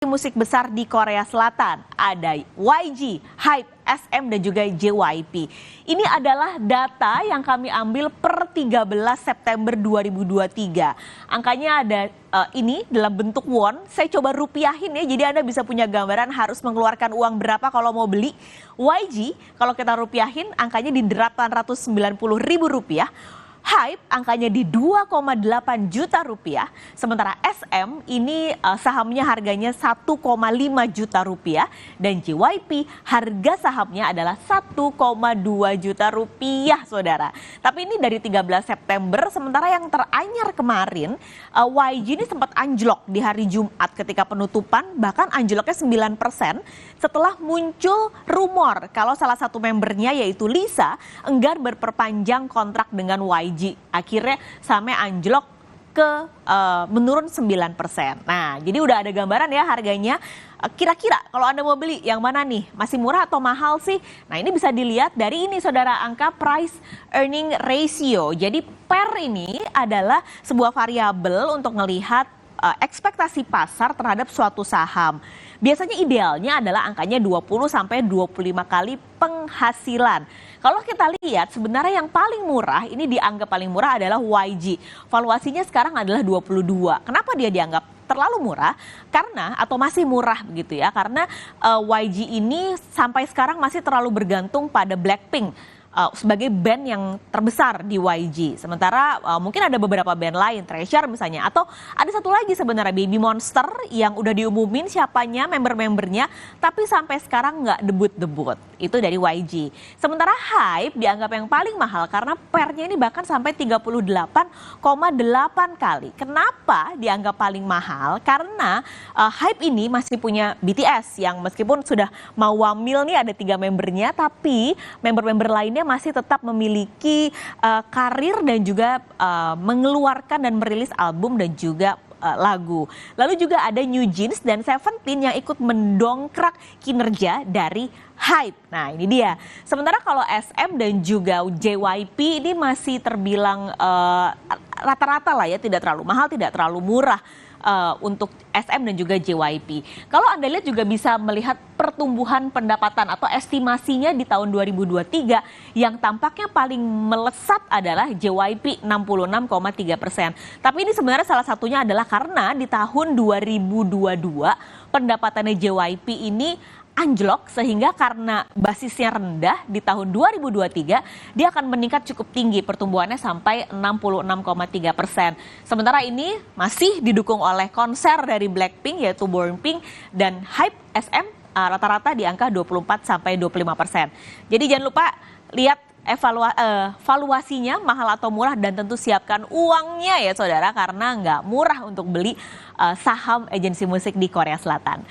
Musik besar di Korea Selatan, ada YG, HYBE, SM, dan juga JYP. Ini adalah data yang kami ambil per 13 September 2023. Angkanya ada ini dalam bentuk won. Saya coba rupiahin ya, jadi Anda bisa punya gambaran harus mengeluarkan uang berapa kalau mau beli. YG, kalau kita rupiahin, angkanya di Rp890.000. HYBE angkanya di 2,8 juta rupiah, sementara SM ini sahamnya harganya 1,5 juta rupiah dan JYP harga sahamnya adalah 1,2 juta rupiah, saudara. Tapi ini dari 13 September, sementara yang teranyar kemarin YG ini sempat anjlok di hari Jumat ketika penutupan, bahkan anjloknya 9% setelah muncul rumor kalau salah satu membernya yaitu Lisa enggan berperpanjang kontrak dengan YG. Akhirnya sampai anjlok ke menurun 9%. Nah, jadi udah ada gambaran ya harganya. Kira-kira kalau Anda mau beli yang mana nih? Masih murah atau mahal sih? Nah, ini bisa dilihat dari ini, saudara, angka price earning ratio. Jadi PER ini adalah sebuah variabel untuk melihat ekspektasi pasar terhadap suatu saham. Biasanya idealnya adalah angkanya 20 sampai 25 kali penghasilan. Kalau kita lihat sebenarnya yang paling murah, ini dianggap paling murah adalah YG. Valuasinya sekarang adalah 22. Kenapa dia dianggap terlalu murah? Karena atau masih murah begitu ya, karena YG ini sampai sekarang masih terlalu bergantung pada Blackpink sebagai band yang terbesar di YG. Sementara mungkin ada beberapa band lain, Treasure misalnya, atau ada satu lagi sebenarnya Baby Monster yang udah diumumin siapanya member-membernya, tapi sampai sekarang nggak debut-debut. Itu dari YG. Sementara HYBE dianggap yang paling mahal karena PER-nya ini bahkan sampai 38,8 kali. Kenapa dianggap paling mahal? Karena HYBE ini masih punya BTS yang meskipun sudah mau wamil nih ada 3 membernya, tapi member-member lainnya masih tetap memiliki karir dan juga mengeluarkan dan merilis album dan juga lagu. Lalu juga ada New Jeans dan Seventeen yang ikut mendongkrak kinerja dari HYBE. Nah, ini dia. Sementara kalau SM dan juga JYP ini masih terbilang rata-rata lah ya, tidak terlalu mahal, tidak terlalu murah. Untuk SM dan juga JYP. Kalau Anda lihat juga bisa melihat pertumbuhan pendapatan atau estimasinya di tahun 2023 yang tampaknya paling melesat adalah JYP 66,3%. Tapi ini sebenarnya salah satunya adalah karena di tahun 2022 pendapatannya JYP ini anjlok, sehingga karena basisnya rendah di tahun 2023 dia akan meningkat cukup tinggi pertumbuhannya sampai 66,3%. Sementara ini masih didukung oleh konser dari Blackpink yaitu Born Pink dan HYBE SM rata-rata di angka 24 sampai 25%. Jadi jangan lupa lihat valuasinya mahal atau murah dan tentu siapkan uangnya ya saudara, karena nggak murah untuk beli saham agensi musik di Korea Selatan.